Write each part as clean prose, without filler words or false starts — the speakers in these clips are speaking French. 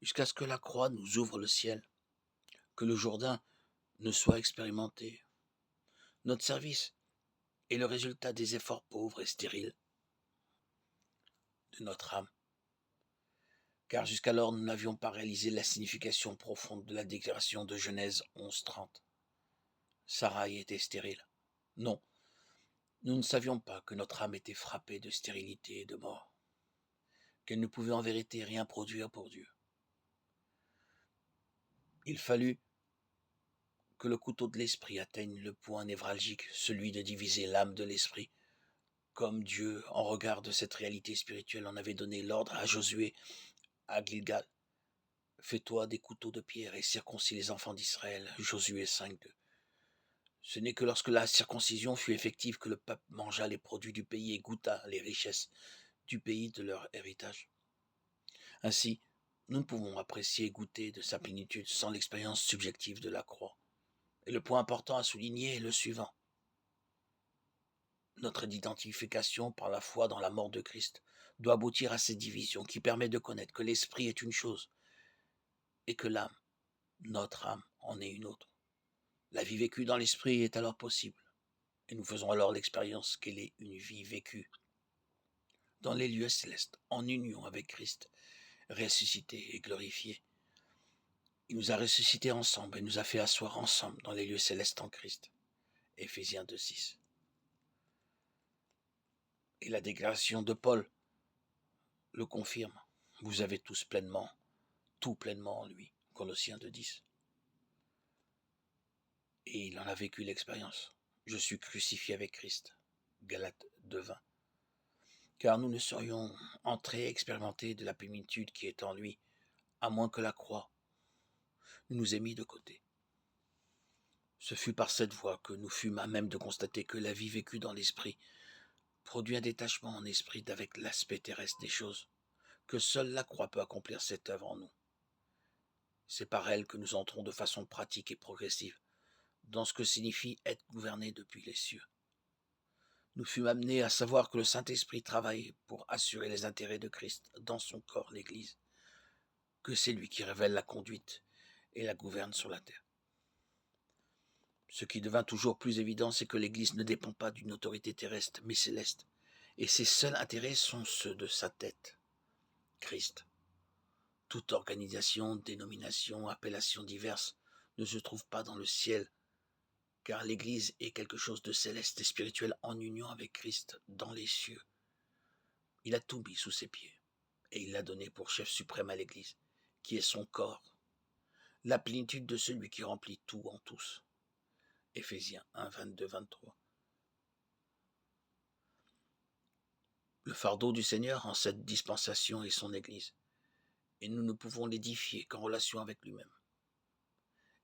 jusqu'à ce que la croix nous ouvre le ciel, que le Jourdain ne soit expérimenté. Notre service est le résultat des efforts pauvres et stériles de notre âme, car jusqu'alors nous n'avions pas réalisé la signification profonde de la déclaration de Genèse 11:30. Sarai était stérile. Non, nous ne savions pas que notre âme était frappée de stérilité et de mort, qu'elle ne pouvait en vérité rien produire pour Dieu. Il fallut que le couteau de l'esprit atteigne le point névralgique, celui de diviser l'âme de l'esprit, comme Dieu, en regard de cette réalité spirituelle, en avait donné l'ordre à Josué à Gilgal. Fais-toi des couteaux de pierre et circoncis les enfants d'Israël. Josué 5:2. Ce n'est que lorsque la circoncision fut effective que le peuple mangea les produits du pays et goûta les richesses du pays de leur héritage. Ainsi, nous ne pouvons apprécier et goûter de sa plénitude sans l'expérience subjective de la croix. Et le point important à souligner est le suivant. Notre identification par la foi dans la mort de Christ doit aboutir à cette division qui permet de connaître que l'esprit est une chose et que l'âme, notre âme, en est une autre. La vie vécue dans l'esprit est alors possible et nous faisons alors l'expérience qu'elle est une vie vécue dans les lieux célestes, en union avec Christ, ressuscité et glorifié. Il nous a ressuscités ensemble et nous a fait asseoir ensemble dans les lieux célestes en Christ. Éphésiens 2:6. Et la déclaration de Paul le confirme. Vous avez tous pleinement, tout pleinement en lui. Colossiens 2:10. Et il en a vécu l'expérience. Je suis crucifié avec Christ. Galates 2:20. Car nous ne serions entrés expérimentés de la plénitude qui est en lui, à moins que la croix nous ait mis de côté. Ce fut par cette voie que nous fûmes à même de constater que la vie vécue dans l'esprit produit un détachement en esprit d'avec l'aspect terrestre des choses, que seule la croix peut accomplir cette œuvre en nous. C'est par elle que nous entrons de façon pratique et progressive dans ce que signifie être gouverné depuis les cieux. Nous fûmes amenés à savoir que le Saint-Esprit travaille pour assurer les intérêts de Christ dans son corps, l'Église, que c'est lui qui révèle la conduite et la gouverne sur la terre. Ce qui devint toujours plus évident, c'est que l'Église ne dépend pas d'une autorité terrestre, mais céleste, et ses seuls intérêts sont ceux de sa tête, Christ. Toute organisation, dénomination, appellation diverse ne se trouve pas dans le ciel, car l'Église est quelque chose de céleste et spirituel en union avec Christ dans les cieux. Il a tout mis sous ses pieds, et il l'a donné pour chef suprême à l'Église, qui est son corps, la plénitude de celui qui remplit tout en tous. Éphésiens 1, 22, 23. Le fardeau du Seigneur en cette dispensation est son Église, et nous ne pouvons l'édifier qu'en relation avec lui-même.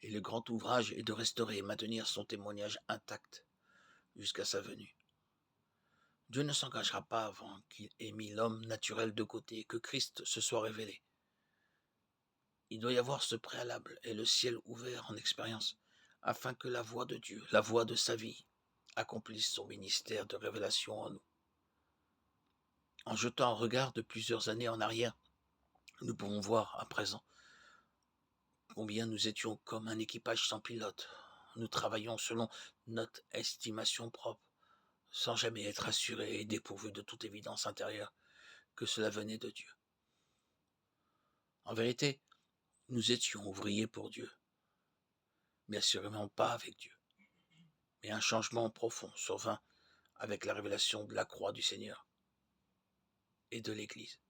Et le grand ouvrage est de restaurer et maintenir son témoignage intact jusqu'à sa venue. Dieu ne s'engagera pas avant qu'il ait mis l'homme naturel de côté et que Christ se soit révélé. Il doit y avoir ce préalable et le ciel ouvert en expérience, afin que la voix de Dieu, la voix de sa vie, accomplisse son ministère de révélation en nous. En jetant un regard de plusieurs années en arrière, nous pouvons voir à présent combien nous étions comme un équipage sans pilote. Nous travaillions selon notre estimation propre, sans jamais être assurés et dépourvus de toute évidence intérieure que cela venait de Dieu. En vérité, nous étions ouvriers pour Dieu, mais assurément pas avec Dieu. Mais un changement profond survint avec la révélation de la croix du Seigneur et de l'Église.